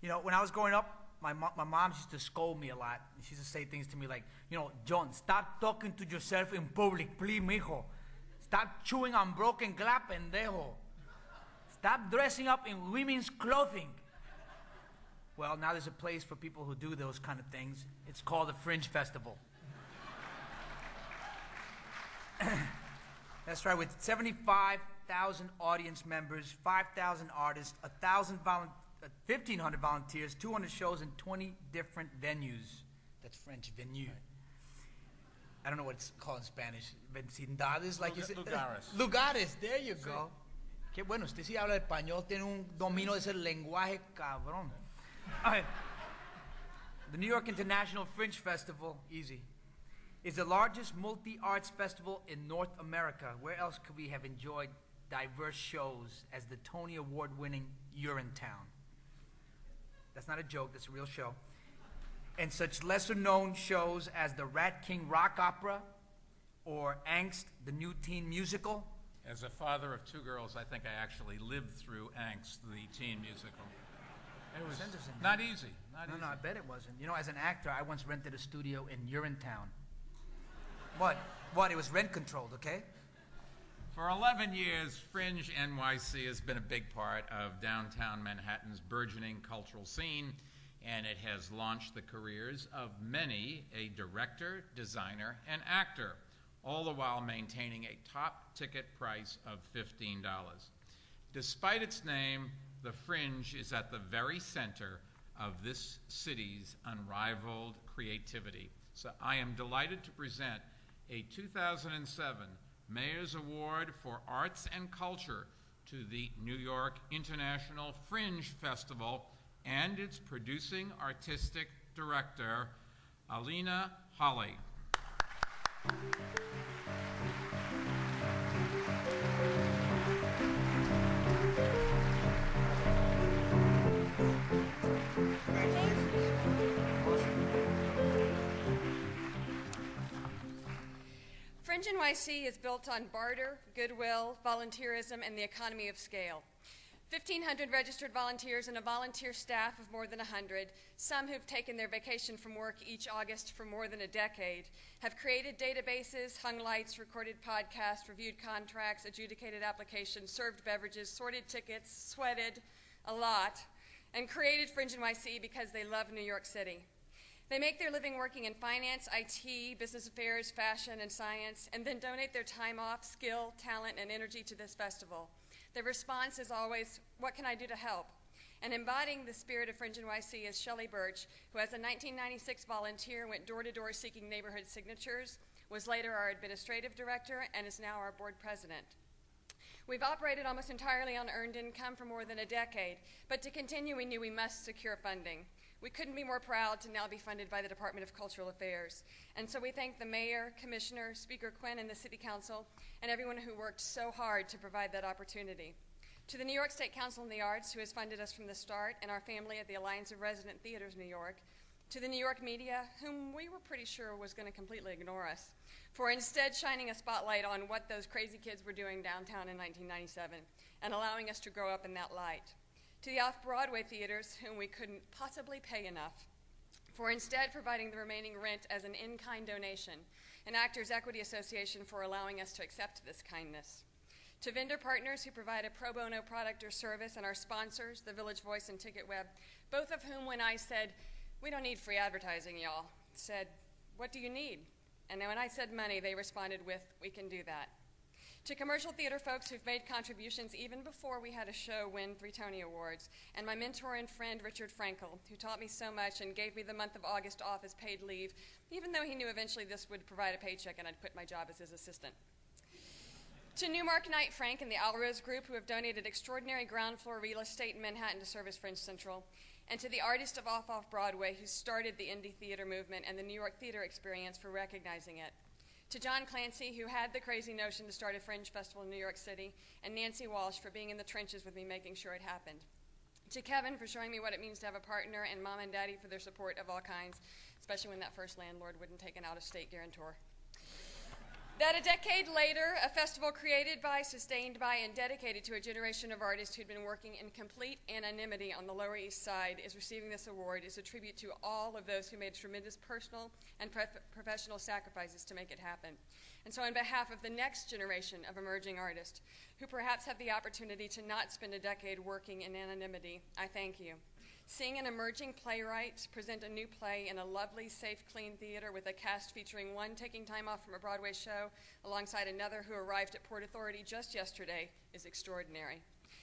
You know, when I was growing up, my mom used to scold me a lot. She used to say things to me like, you know, John, stop talking to yourself in public, please, mijo. Stop chewing on broken glass, pendejo. Stop dressing up in women's clothing. Well, now there's a place for people who do those kind of things. It's called the Fringe Festival. That's right, with 75,000 audience members, 5,000 artists, 1,500 volunteers, 200 shows in 20 different venues. That's French, venue. I don't know what it's called in Spanish. Vecindades, like you said. Lugares. Lugares, there you go. Qué bueno, usted sí habla español, tiene un dominio de ese lenguaje cabrón. All right. The New York International Fringe Festival, easy, is the largest multi-arts festival in North America. Where else could we have enjoyed diverse shows as the Tony Award-winning You're in Town? That's not a joke, that's a real show. And such lesser-known shows as the Rat King Rock Opera or Angst, the new teen musical. As a father of two girls, I think I actually lived through Angst, the teen musical. It was not easy. No, I bet it wasn't. You know, as an actor, I once rented a studio in Urinetown. What? It was rent controlled, okay? For 11 years, Fringe NYC has been a big part of downtown Manhattan's burgeoning cultural scene, and it has launched the careers of many a director, designer, and actor, all the while maintaining a top ticket price of $15. Despite its name, the Fringe is at the very center of this city's unrivaled creativity. So I am delighted to present a 2007 Mayor's Award for Arts and Culture to the New York International Fringe Festival and its producing artistic director, Alina Hawley. FringeNYC is built on barter, goodwill, volunteerism, and the economy of scale. 1,500 registered volunteers and a volunteer staff of more than 100, some who've taken their vacation from work each August for more than a decade, have created databases, hung lights, recorded podcasts, reviewed contracts, adjudicated applications, served beverages, sorted tickets, sweated a lot, and created FringeNYC because they love New York City. They make their living working in finance, IT, business affairs, fashion, and science, and then donate their time off, skill, talent, and energy to this festival. Their response is always, what can I do to help? And embodying the spirit of FringeNYC is Shelley Birch, who as a 1996 volunteer went door to door seeking neighborhood signatures, was later our administrative director, and is now our board president. We've operated almost entirely on earned income for more than a decade, but to continue we knew we must secure funding. We couldn't be more proud to now be funded by the Department of Cultural Affairs. And so we thank the Mayor, Commissioner, Speaker Quinn, and the City Council, and everyone who worked so hard to provide that opportunity. To the New York State Council on the Arts, who has funded us from the start, and our family at the Alliance of Resident Theaters New York. To the New York media, whom we were pretty sure was going to completely ignore us, for instead shining a spotlight on what those crazy kids were doing downtown in 1997, and allowing us to grow up in that light. To the off-Broadway theaters, whom we couldn't possibly pay enough, for instead providing the remaining rent as an in-kind donation, and Actors Equity Association for allowing us to accept this kindness. To vendor partners who provide a pro bono product or service, and our sponsors, the Village Voice and TicketWeb, both of whom, when I said, we don't need free advertising, y'all, said, what do you need? And then when I said money, they responded with, we can do that. To commercial theater folks who've made contributions even before we had a show win 3 Tony Awards, and my mentor and friend Richard Frankel, who taught me so much and gave me the month of August off as paid leave, even though he knew eventually this would provide a paycheck and I'd quit my job as his assistant. To Newmark Knight Frank and the Alrose Group, who have donated extraordinary ground floor real estate in Manhattan to service Fringe Central, and to the artists of Off-Broadway who started the indie theater movement and the New York Theater Experience for recognizing it. To John Clancy, who had the crazy notion to start a Fringe Festival in New York City, and Nancy Walsh for being in the trenches with me making sure it happened. To Kevin for showing me what it means to have a partner, and Mom and Daddy for their support of all kinds, especially when that first landlord wouldn't take an out-of-state guarantor. That a decade later, a festival created by, sustained by, and dedicated to a generation of artists who'd been working in complete anonymity on the Lower East Side is receiving this award is a tribute to all of those who made tremendous personal and professional sacrifices to make it happen. And so on behalf of the next generation of emerging artists who perhaps have the opportunity to not spend a decade working in anonymity, I thank you. Seeing an emerging playwright present a new play in a lovely, safe, clean theater with a cast featuring one taking time off from a Broadway show alongside another who arrived at Port Authority just yesterday is extraordinary.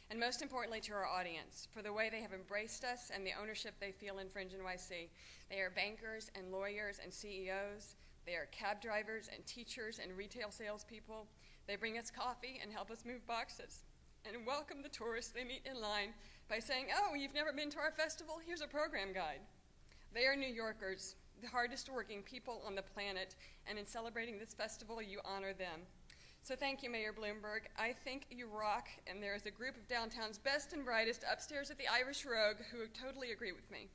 And most importantly to our audience, for the way they have embraced us and the ownership they feel in FringeNYC. They are bankers and lawyers and CEOs. They are cab drivers and teachers and retail salespeople. They bring us coffee and help us move boxes and welcome the tourists they meet in line by saying, oh, you've never been to our festival? Here's a program guide. They are New Yorkers, the hardest working people on the planet, and in celebrating this festival, you honor them. So thank you, Mayor Bloomberg. I think you rock, and there is a group of downtown's best and brightest upstairs at the Irish Rogue who totally agree with me.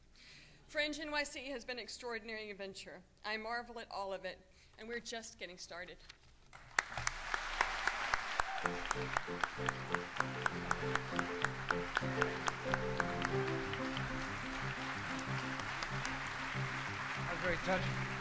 FringeNYC has been an extraordinary adventure. I marvel at all of it, and we're just getting started. That was very touching.